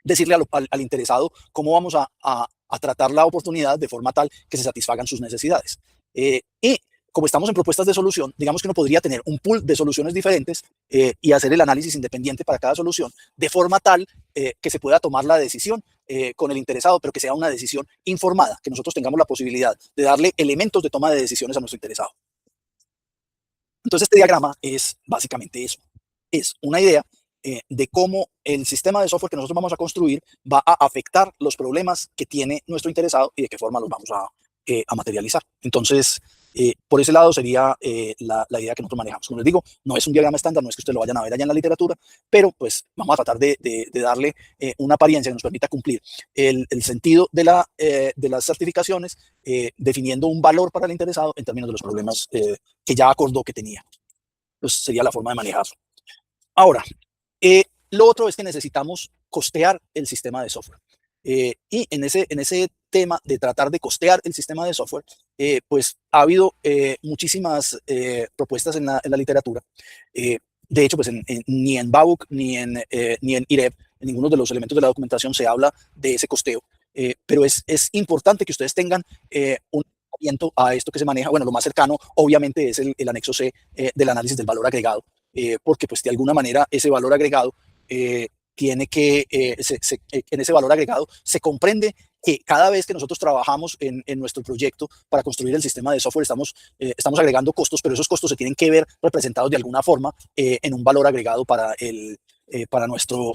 decirle al interesado cómo vamos a tratar la oportunidad de forma tal que se satisfagan sus necesidades. Y como estamos en propuestas de solución, digamos que uno podría tener un pool de soluciones diferentes y hacer el análisis independiente para cada solución, de forma tal que se pueda tomar la decisión con el interesado, pero que sea una decisión informada, que nosotros tengamos la posibilidad de darle elementos de toma de decisiones a nuestro interesado. Entonces, este diagrama es básicamente eso. Es una idea de cómo el sistema de software que nosotros vamos a construir va a afectar los problemas que tiene nuestro interesado y de qué forma los vamos a materializar. Entonces, por ese lado sería la idea que nosotros manejamos. Como les digo, no es un diagrama estándar, no es que ustedes lo vayan a ver allá en la literatura, pero pues vamos a tratar de darle una apariencia que nos permita cumplir el sentido de las certificaciones, definiendo un valor para el interesado en términos de los problemas que ya acordó que tenía. Entonces sería la forma de manejarlo. Ahora, lo otro es que necesitamos costear el sistema de software. Y en ese tema de tratar de costear el sistema de software, pues ha habido muchísimas propuestas en la literatura. De hecho, pues ni en BAUC ni en IREP, en ninguno de los elementos de la documentación se habla de ese costeo. Pero es importante que ustedes tengan un acercamiento a esto que se maneja. Bueno, lo más cercano obviamente es el anexo C del análisis del valor agregado, porque pues de alguna manera ese valor agregado tiene que, en ese valor agregado se comprende que cada vez que nosotros trabajamos en nuestro proyecto para construir el sistema de software estamos agregando costos, pero esos costos se tienen que ver representados de alguna forma en un valor agregado para nuestro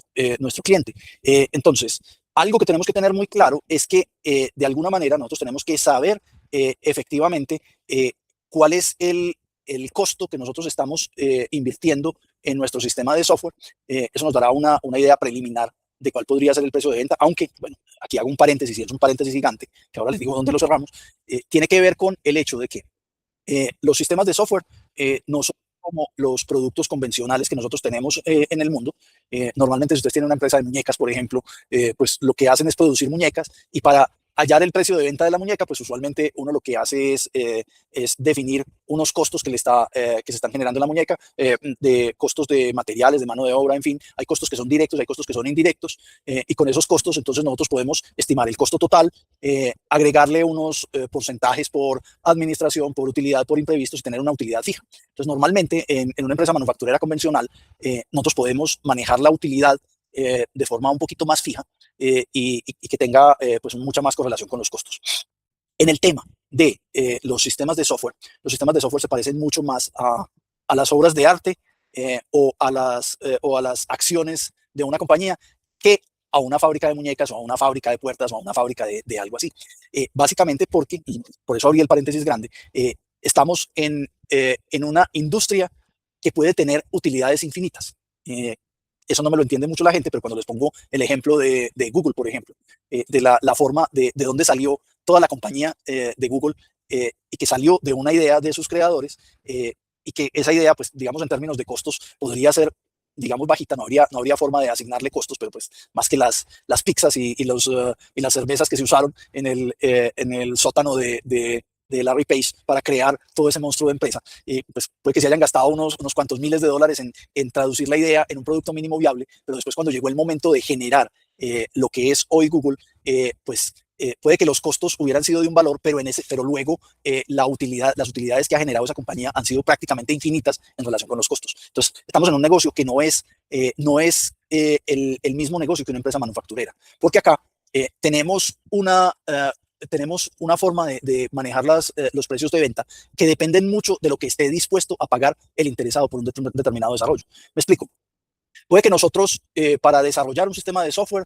cliente. Entonces, algo que tenemos que tener muy claro es que de alguna manera nosotros tenemos que saber efectivamente cuál es el costo que nosotros estamos invirtiendo en nuestro sistema de software. Eso nos dará una idea preliminar de cuál podría ser el precio de venta, aunque, bueno, aquí hago un paréntesis, y es un paréntesis gigante, que ahora les digo dónde lo cerramos, tiene que ver con el hecho de que los sistemas de software no son como los productos convencionales que nosotros tenemos en el mundo. Normalmente, si ustedes tienen una empresa de muñecas, por ejemplo, pues lo que hacen es producir muñecas y para hallar el precio de venta de la muñeca, pues usualmente uno lo que hace es definir unos costos que se están generando en la muñeca, de costos de materiales, de mano de obra, en fin, hay costos que son directos, hay costos que son indirectos, y con esos costos entonces nosotros podemos estimar el costo total, agregarle unos porcentajes por administración, por utilidad, por imprevistos y tener una utilidad fija. Entonces normalmente en una empresa manufacturera convencional nosotros podemos manejar la utilidad de forma un poquito más fija y que tenga pues mucha más correlación con los costos. En el tema de los sistemas de software se parecen mucho más a las obras de arte o a las acciones de una compañía que a una fábrica de muñecas o a una fábrica de puertas o a una fábrica de algo así. Básicamente porque, y por eso abrí el paréntesis grande, estamos en una industria que puede tener utilidades infinitas. Eso no me lo entiende mucho la gente, pero cuando les pongo el ejemplo de Google, por ejemplo, de la forma de dónde salió toda la compañía de Google, y que salió de una idea de sus creadores, y que esa idea, pues, digamos, en términos de costos, podría ser, digamos, bajita, no habría forma de asignarle costos, pero pues más que las pizzas y las cervezas que se usaron en el sótano de Larry Page para crear todo ese monstruo de empresa. Pues puede que se hayan gastado unos cuantos miles de dólares en traducir la idea en un producto mínimo viable, pero después cuando llegó el momento de generar lo que es hoy Google, pues puede que los costos hubieran sido de un valor, pero luego las utilidades que ha generado esa compañía han sido prácticamente infinitas en relación con los costos. Entonces, estamos en un negocio que no es el mismo negocio que una empresa manufacturera, porque acá tenemos una forma de manejar los precios de venta que dependen mucho de lo que esté dispuesto a pagar el interesado por un determinado desarrollo. Me explico. Puede que nosotros, para desarrollar un sistema de software,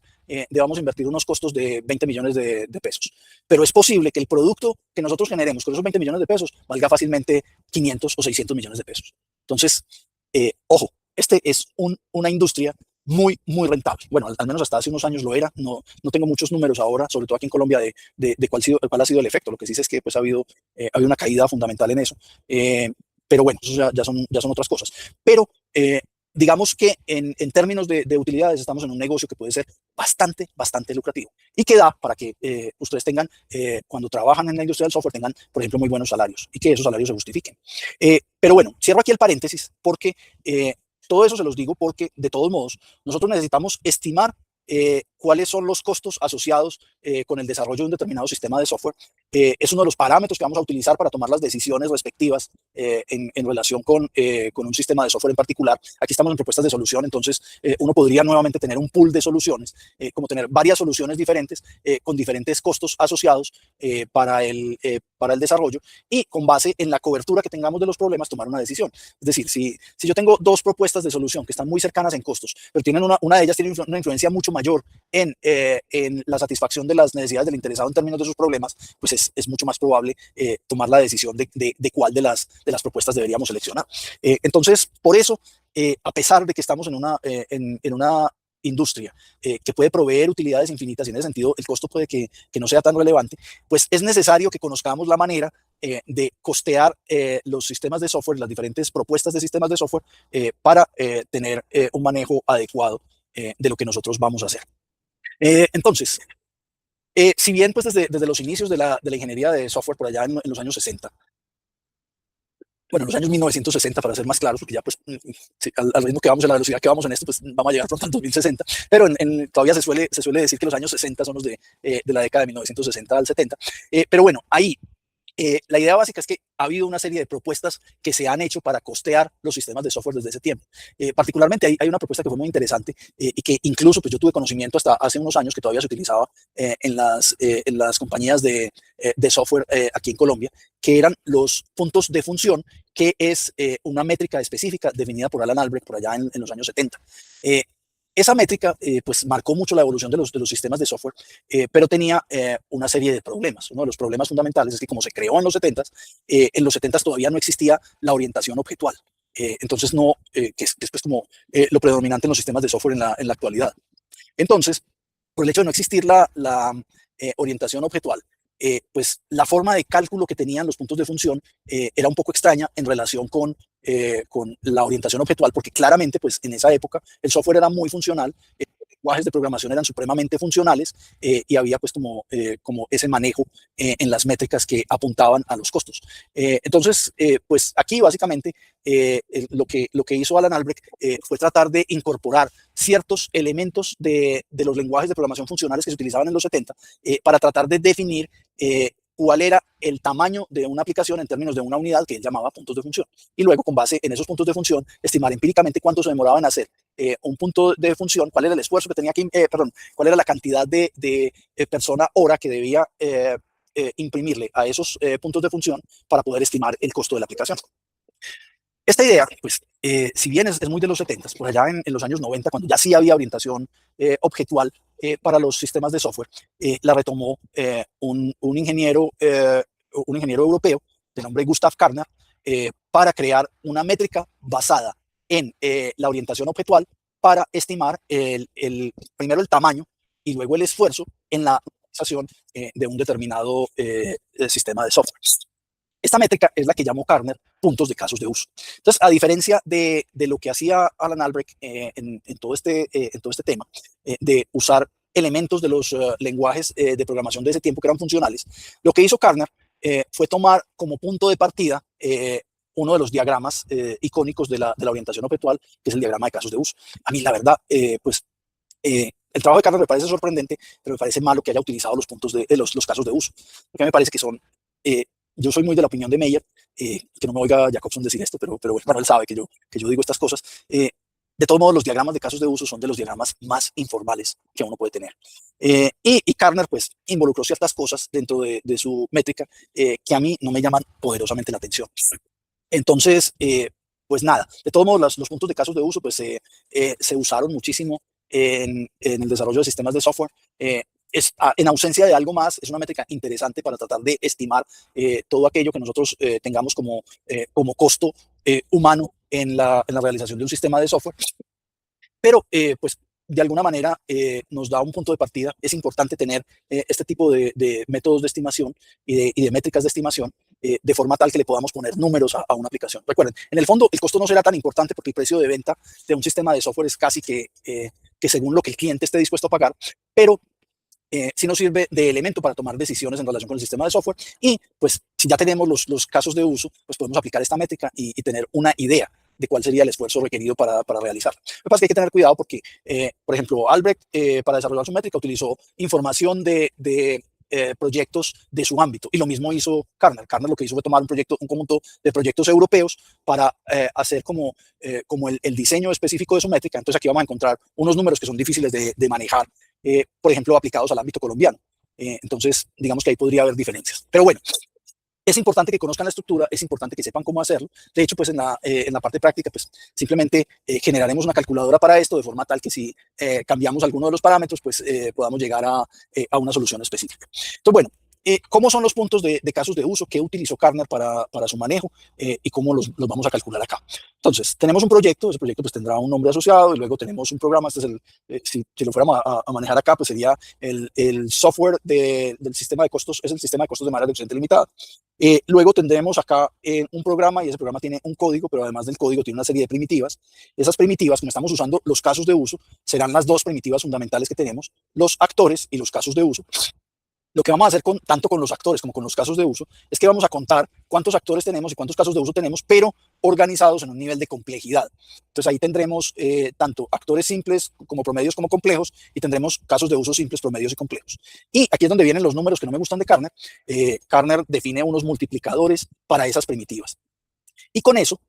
debamos invertir unos costos de 20 millones de pesos. Pero es posible que el producto que nosotros generemos con esos 20 millones de pesos valga fácilmente 500 o 600 millones de pesos. Entonces, ojo, este es una industria muy, muy rentable. Bueno, al menos hasta hace unos años lo era. No tengo muchos números ahora, sobre todo aquí en Colombia, de cuál ha sido el efecto. Lo que sí sé es que pues, ha habido una caída fundamental en eso. Pero bueno, eso ya son otras cosas. Pero digamos que en términos de utilidades estamos en un negocio que puede ser bastante, bastante lucrativo y que da para que ustedes tengan, cuando trabajan en la industria del software, tengan, por ejemplo, muy buenos salarios y que esos salarios se justifiquen. Pero bueno, cierro aquí el paréntesis porque todo eso se los digo porque, de todos modos, nosotros necesitamos estimar cuáles son los costos asociados con el desarrollo de un determinado sistema de software. Es uno de los parámetros que vamos a utilizar para tomar las decisiones respectivas en relación con un sistema de software en particular. Aquí estamos en propuestas de solución, entonces uno podría nuevamente tener un pool de soluciones, como tener varias soluciones diferentes con diferentes costos asociados para el desarrollo, y con base en la cobertura que tengamos de los problemas tomar una decisión. Es decir, si yo tengo dos propuestas de solución que están muy cercanas en costos, pero tienen una de ellas tiene una influencia mucho mayor en la satisfacción de las necesidades del interesado en términos de sus problemas, pues es mucho más probable tomar la decisión de cuál de las propuestas deberíamos seleccionar. Entonces, por eso, a pesar de que estamos en una industria que puede proveer utilidades infinitas, y en ese sentido el costo puede que no sea tan relevante, pues es necesario que conozcamos la manera de costear los sistemas de software, las diferentes propuestas de sistemas de software, para tener un manejo adecuado de lo que nosotros vamos a hacer. Entonces, si bien pues desde los inicios de la ingeniería de software por allá en los años 60, bueno, en los años 1960 para ser más claros, porque ya pues sí, al ritmo que vamos, a la velocidad que vamos en esto, pues vamos a llegar pronto al 2060, pero todavía se suele decir que los años 60 son los de la década de 1960 al 70. Pero bueno, ahí la idea básica es que ha habido una serie de propuestas que se han hecho para costear los sistemas de software desde ese tiempo. Particularmente hay una propuesta que fue muy interesante, y que incluso pues, yo tuve conocimiento hasta hace unos años que todavía se utilizaba en las compañías de software aquí en Colombia, que eran los puntos de función, que es una métrica específica definida por Alan Albrecht por allá en los años 70. Eh, esa métrica pues marcó mucho la evolución de los sistemas de software, pero tenía una serie de problemas. Uno de los problemas fundamentales es que como se creó en los 70 todavía no existía la orientación objetual. Entonces, no, que es pues como lo predominante en los sistemas de software en la actualidad. Entonces, por el hecho de no existir la orientación objetual, pues la forma de cálculo que tenían los puntos de función era un poco extraña en relación con la orientación objetual, porque claramente pues en esa época el software era muy funcional, los lenguajes de programación eran supremamente funcionales, y había pues como ese manejo en las métricas que apuntaban a los costos. Entonces, pues aquí básicamente lo que hizo Alan Albrecht fue tratar de incorporar ciertos elementos de los lenguajes de programación funcionales que se utilizaban en los 70, para tratar de definir cuál era el tamaño de una aplicación en términos de una unidad que él llamaba puntos de función. Y luego, con base en esos puntos de función, estimar empíricamente cuánto se demoraba en hacer un punto de función, cuál era el esfuerzo que tenía cuál era la cantidad de persona hora que debía imprimirle a esos puntos de función para poder estimar el costo de la aplicación. Esta idea, pues, si bien es muy de los 70, por allá en los años 90, cuando ya sí había orientación objetual, para los sistemas de software, la retomó un ingeniero europeo de nombre Gustav Karner para crear una métrica basada en la orientación objetual para estimar primero el tamaño y luego el esfuerzo en la realización de un determinado sistema de software. Esta métrica es la que llamó Karner puntos de casos de uso. Entonces, a diferencia de lo que hacía Alan Albrecht en todo este tema, de usar elementos de los lenguajes de programación de ese tiempo que eran funcionales, lo que hizo Karner fue tomar como punto de partida uno de los diagramas icónicos de la orientación objetual, que es el diagrama de casos de uso. A mí, la verdad, el trabajo de Karner me parece sorprendente, pero me parece malo que haya utilizado los puntos de los casos de uso, porque me parece que son yo soy muy de la opinión de Meyer, que no me oiga Jacobson decir esto, pero bueno, él sabe que yo digo estas cosas. De todos modos, los diagramas de casos de uso son de los diagramas más informales que uno puede tener. Y Karner, pues, involucró ciertas cosas dentro de su métrica que a mí no me llaman poderosamente la atención. Entonces, pues nada, de todos modos, los puntos de casos de uso, pues, se usaron muchísimo en el desarrollo de sistemas de software. En ausencia de algo más, es una métrica interesante para tratar de estimar todo aquello que nosotros tengamos como costo humano en la realización de un sistema de software. Pero, pues, de alguna manera nos da un punto de partida. Es importante tener este tipo de métodos de estimación y de métricas de estimación de forma tal que le podamos poner números a una aplicación. Recuerden, en el fondo, el costo no será tan importante porque el precio de venta de un sistema de software es casi que según lo que el cliente esté dispuesto a pagar, pero sí nos sirve de elemento para tomar decisiones en relación con el sistema de software y pues si ya tenemos los casos de uso, pues podemos aplicar esta métrica y tener una idea de cuál sería el esfuerzo requerido para realizarlo. Lo que pasa es que hay que tener cuidado porque, por ejemplo, Albrecht para desarrollar su métrica utilizó información de proyectos de su ámbito y lo mismo hizo Karner. Karner lo que hizo fue tomar un conjunto de proyectos europeos para hacer como el diseño específico de su métrica. Entonces aquí vamos a encontrar unos números que son difíciles de manejar, por ejemplo, aplicados al ámbito colombiano. Entonces, digamos que ahí podría haber diferencias. Pero bueno, es importante que conozcan la estructura, es importante que sepan cómo hacerlo. De hecho, pues en la parte práctica, pues simplemente generaremos una calculadora para esto de forma tal que si cambiamos alguno de los parámetros, pues podamos llegar a una solución específica. Entonces, bueno, ¿cómo son los puntos de casos de uso? ¿Qué utilizó Karner para su manejo? Y cómo los vamos a calcular acá. Entonces, tenemos un proyecto, ese proyecto pues tendrá un nombre asociado y luego tenemos un programa, este es si lo fuéramos a manejar acá, pues sería el software del sistema de costos, es el sistema de costos de manera reducente limitada. Luego tendremos acá un programa y ese programa tiene un código, pero además del código tiene una serie de primitivas. Esas primitivas, como estamos usando los casos de uso, serán las dos primitivas fundamentales que tenemos, los actores y los casos de uso. Lo que vamos a hacer tanto con los actores como con los casos de uso es que vamos a contar cuántos actores tenemos y cuántos casos de uso tenemos, pero organizados en un nivel de complejidad. Entonces ahí tendremos tanto actores simples como promedios como complejos y tendremos casos de uso simples, promedios y complejos. Y aquí es donde vienen los números que no me gustan de Karner. Karner define unos multiplicadores para esas primitivas. Y con eso,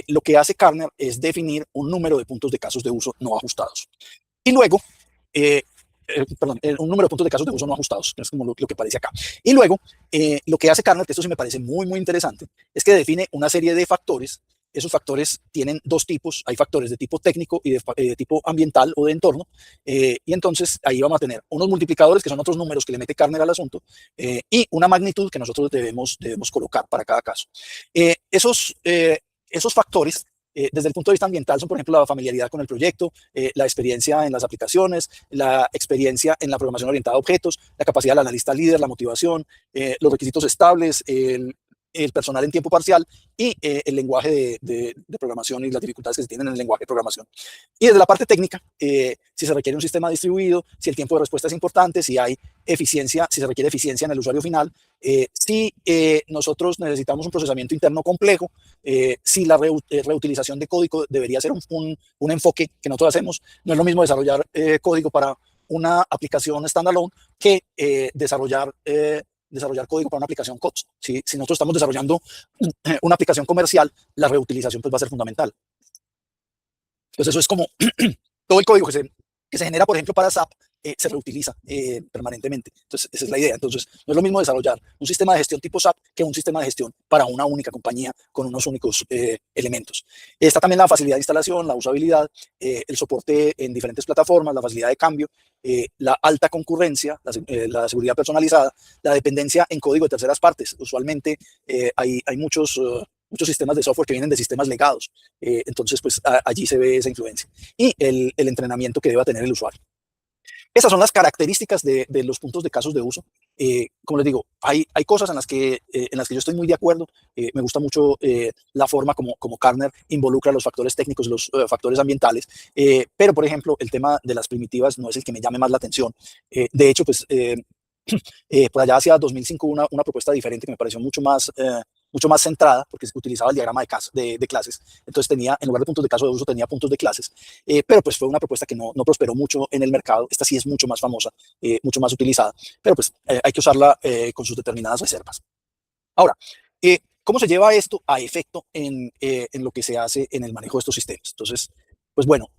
lo que hace Karner es definir un número de puntos de casos de uso no ajustados. Y luego, un número de puntos de casos de uso no ajustados, es como lo que aparece acá. Y luego, lo que hace Karner, que esto sí me parece muy, muy interesante, es que define una serie de factores. Esos factores tienen dos tipos, hay factores de tipo técnico y de tipo ambiental o de entorno, y entonces ahí vamos a tener unos multiplicadores que son otros números que le mete Karner al asunto, y una magnitud que nosotros debemos colocar para cada caso. Esos factores desde el punto de vista ambiental son, por ejemplo, la familiaridad con el proyecto, la experiencia en las aplicaciones, la experiencia en la programación orientada a objetos, la capacidad del analista líder, la motivación, los requisitos estables, el personal en tiempo parcial y el lenguaje de programación y las dificultades que se tienen en el lenguaje de programación. Y desde la parte técnica, si se requiere un sistema distribuido, si el tiempo de respuesta es importante, si hay eficiencia, si se requiere eficiencia en el usuario final, si nosotros necesitamos un procesamiento interno complejo, si la reutilización de código debería ser un enfoque que nosotros hacemos. No es lo mismo desarrollar código para una aplicación standalone que desarrollar código para una aplicación COTS. Si nosotros estamos desarrollando una aplicación comercial, la reutilización pues va a ser fundamental. Entonces eso es como todo el código que se genera, por ejemplo, para SAP, se reutiliza permanentemente. Entonces, esa es la idea. Entonces, no es lo mismo desarrollar un sistema de gestión tipo SAP que un sistema de gestión para una única compañía con unos únicos elementos. Está también la facilidad de instalación, la usabilidad, el soporte en diferentes plataformas, la facilidad de cambio, la alta concurrencia, la seguridad personalizada, la dependencia en código de terceras partes. Usualmente hay muchos sistemas de software que vienen de sistemas legados. Entonces, pues allí se ve esa influencia. Y el entrenamiento que deba tener el usuario. Esas son las características de los puntos de casos de uso. Como les digo, hay cosas en las que yo estoy muy de acuerdo. Me gusta mucho la forma como Kernel involucra los factores técnicos, los factores ambientales. Pero, por ejemplo, el tema de las primitivas no es el que me llame más la atención. De hecho, pues por allá hacia 2005 una propuesta diferente que me pareció mucho más centrada, porque utilizaba el diagrama de clases. Entonces tenía, en lugar de puntos de caso de uso, tenía puntos de clases. Pero pues fue una propuesta que no prosperó mucho en el mercado. Esta sí es mucho más famosa, mucho más utilizada. Pero pues hay que usarla con sus determinadas reservas. Ahora, ¿cómo se lleva esto a efecto en lo que se hace en el manejo de estos sistemas? Entonces, pues bueno,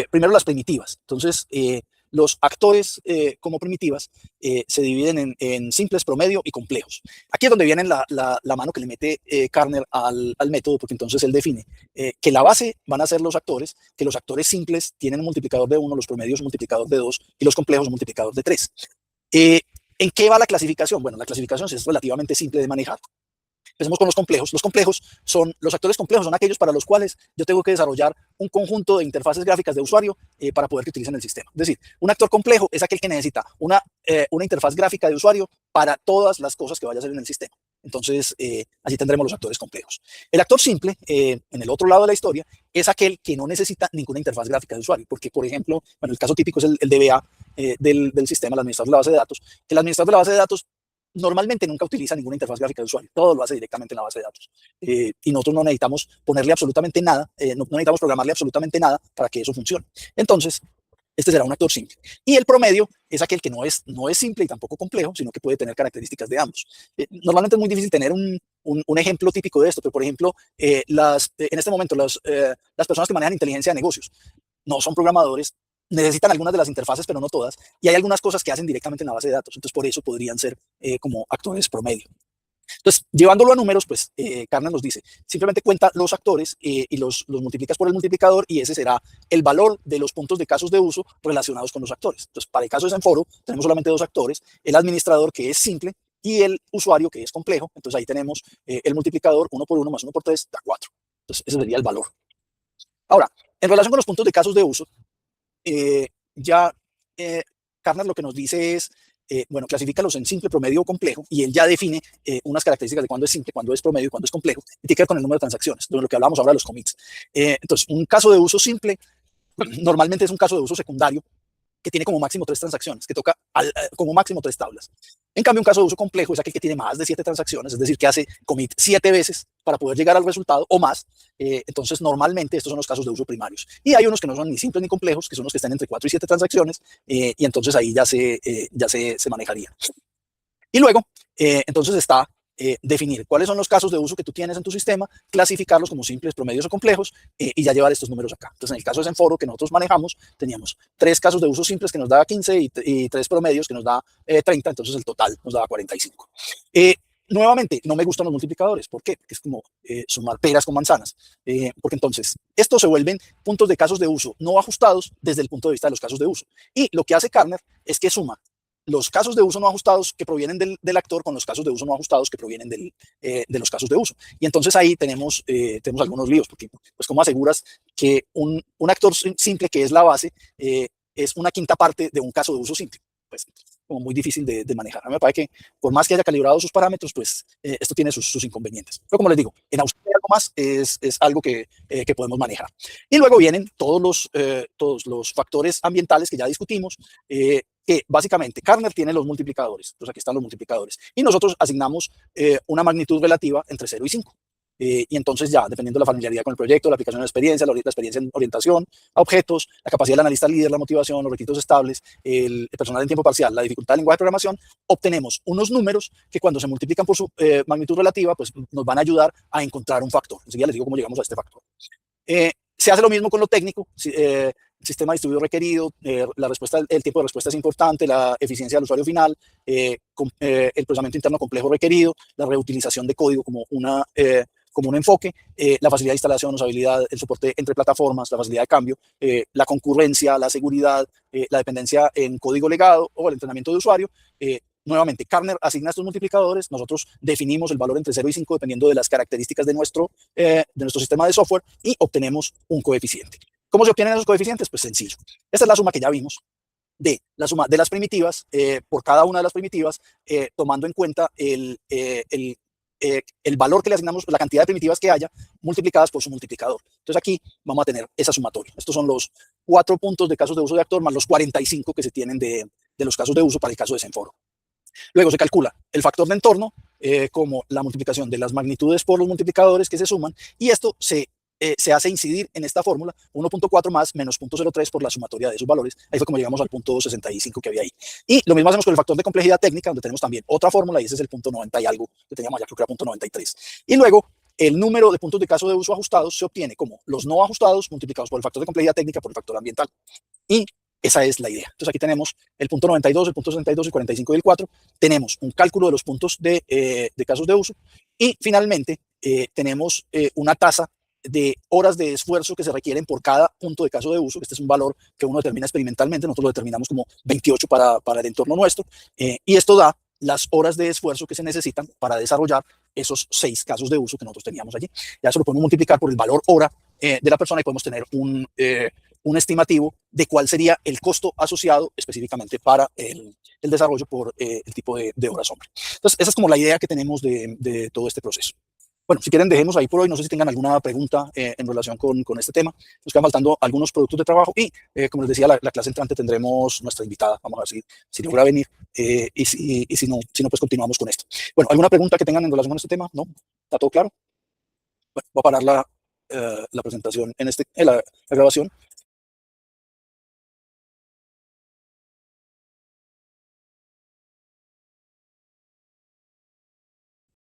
primero las primitivas. Entonces, los actores como primitivas se dividen en simples, promedio y complejos. Aquí es donde viene la mano que le mete Kernel al método, porque entonces él define que la base van a ser los actores, que los actores simples tienen un multiplicador de 1, los promedios un multiplicador de 2 y los complejos un multiplicador de 3. ¿En qué va la clasificación? Bueno, la clasificación es relativamente simple de manejar. Empecemos con los complejos. Los actores complejos son aquellos para los cuales yo tengo que desarrollar un conjunto de interfaces gráficas de usuario para poder que utilicen el sistema. Es decir, un actor complejo es aquel que necesita una interfaz gráfica de usuario para todas las cosas que vaya a hacer en el sistema. Entonces, allí tendremos los actores complejos. El actor simple, en el otro lado de la historia, es aquel que no necesita ninguna interfaz gráfica de usuario, porque, por ejemplo, bueno, el caso típico es el DBA del sistema, el administrador de la base de datos, que el administrador de la base de datos normalmente nunca utiliza ninguna interfaz gráfica de usuario, todo lo hace directamente en la base de datos. Y nosotros no necesitamos ponerle absolutamente nada, no necesitamos programarle absolutamente nada para que eso funcione. Entonces, este será un actor simple. Y el promedio es aquel que no es simple y tampoco complejo, sino que puede tener características de ambos. Normalmente es muy difícil tener un ejemplo típico de esto, pero por ejemplo, en este momento las personas que manejan inteligencia de negocios no son programadores, necesitan algunas de las interfaces, pero no todas, y hay algunas cosas que hacen directamente en la base de datos, entonces por eso podrían ser como actores promedio. Entonces, llevándolo a números, pues Kernel nos dice, simplemente cuenta los actores y los multiplicas por el multiplicador y ese será el valor de los puntos de casos de uso relacionados con los actores. Entonces, para el caso de Zenforo, tenemos solamente dos actores, el administrador que es simple y el usuario que es complejo. Entonces, ahí tenemos el multiplicador 1 por 1 más 1 por 3 da 4. Entonces, ese sería el valor. Ahora, en relación con los puntos de casos de uso, ya Kernel lo que nos dice es, bueno, clasifícalos en simple, promedio o complejo, y él ya define unas características de cuándo es simple, cuándo es promedio y cuándo es complejo, y tiene que ver con el número de transacciones, de lo que hablamos ahora de los commits. Entonces, un caso de uso simple normalmente es un caso de uso secundario que tiene como máximo 3 transacciones, que toca como máximo 3 tablas. En cambio, un caso de uso complejo es aquel que tiene más de 7 transacciones, es decir, que hace commit 7 veces para poder llegar al resultado o más. Entonces, normalmente estos son los casos de uso primarios. Y hay unos que no son ni simples ni complejos, que son los que están entre 4 y 7 transacciones, y entonces ahí ya se manejaría. Y luego, entonces está definir cuáles son los casos de uso que tú tienes en tu sistema, clasificarlos como simples, promedios o complejos y ya llevar estos números acá. Entonces, en el caso de Zenforo que nosotros manejamos, teníamos 3 casos de uso simples que nos da 15 y 3 promedios que nos da 30, entonces el total nos da 45. Nuevamente, no me gustan los multiplicadores. ¿Por qué? Porque es como sumar peras con manzanas. Porque entonces, estos se vuelven puntos de casos de uso no ajustados desde el punto de vista de los casos de uso. Y lo que hace Kernel es que suma los casos de uso no ajustados que provienen del actor con los casos de uso no ajustados que provienen de los casos de uso. Y entonces ahí tenemos algunos líos, porque pues cómo aseguras que un actor simple que es la base es una quinta parte de un caso de uso simple. Pues como muy difícil de manejar. A mí me parece que por más que haya calibrado sus parámetros, pues esto tiene sus inconvenientes. Pero como les digo, en Australia algo más es algo que podemos manejar. Y luego vienen todos los factores ambientales que ya discutimos, que básicamente Kernel tiene los multiplicadores. Entonces aquí están los multiplicadores. Y nosotros asignamos una magnitud relativa entre 0 y 5. Y entonces ya, dependiendo de la familiaridad con el proyecto, la aplicación de la experiencia en orientación a objetos, la capacidad del analista líder, la motivación, los requisitos estables, el personal en tiempo parcial, la dificultad del lenguaje de programación, obtenemos unos números que cuando se multiplican por su magnitud relativa, pues nos van a ayudar a encontrar un factor. Enseguida les digo cómo llegamos a este factor. Se hace lo mismo con lo técnico. sistema distribuido requerido, el tiempo de respuesta es importante, la eficiencia del usuario final, el procesamiento interno complejo requerido, la reutilización de código como un enfoque, la facilidad de instalación, usabilidad, el soporte entre plataformas, la facilidad de cambio, la concurrencia, la seguridad, la dependencia en código legado o el entrenamiento de usuario. Nuevamente, Kernel asigna estos multiplicadores, nosotros definimos el valor entre 0 y 5 dependiendo de las características de nuestro sistema de software y obtenemos un coeficiente. ¿Cómo se obtienen esos coeficientes? Pues sencillo. Esta es la suma que ya vimos de la suma de las primitivas por cada una de las primitivas, tomando en cuenta el valor que le asignamos, la cantidad de primitivas que haya, multiplicadas por su multiplicador. Entonces aquí vamos a tener esa sumatoria. Estos son los 4 puntos de casos de uso de actor más los 45 que se tienen de los casos de uso para el caso de Zenforo. Luego se calcula el factor de entorno como la multiplicación de las magnitudes por los multiplicadores que se suman, y esto se hace incidir en esta fórmula 1.4 más menos 0.03 por la sumatoria de esos valores. Ahí fue como llegamos al punto 65 que había ahí. Y lo mismo hacemos con el factor de complejidad técnica, donde tenemos también otra fórmula, y ese es el punto 90 y algo que teníamos allá, creo que era punto 93. Y luego el número de puntos de caso de uso ajustados se obtiene como los no ajustados multiplicados por el factor de complejidad técnica por el factor ambiental. Y esa es la idea. Entonces aquí tenemos el punto 92, el punto 62, el 45 y el 4. Tenemos un cálculo de los puntos de casos de uso. Y finalmente tenemos una tasa de horas de esfuerzo que se requieren por cada punto de caso de uso. Este es un valor que uno determina experimentalmente. Nosotros lo determinamos como 28 para el entorno nuestro. Y esto da las horas de esfuerzo que se necesitan para desarrollar esos 6 casos de uso que nosotros teníamos allí. Ya eso lo podemos multiplicar por el valor hora de la persona y podemos tener un estimativo de cuál sería el costo asociado específicamente para el desarrollo por el tipo de horas hombre. Entonces, esa es como la idea que tenemos de todo este proceso. Bueno, si quieren, dejemos ahí por hoy. No sé si tengan alguna pregunta en relación con este tema. Nos quedan faltando algunos productos de trabajo y, como les decía, la clase entrante tendremos nuestra invitada. Vamos a ver si logra venir y si no, pues continuamos con esto. Bueno, ¿alguna pregunta que tengan en relación con este tema? ¿No? ¿Está todo claro? Bueno, voy a parar la presentación, la grabación.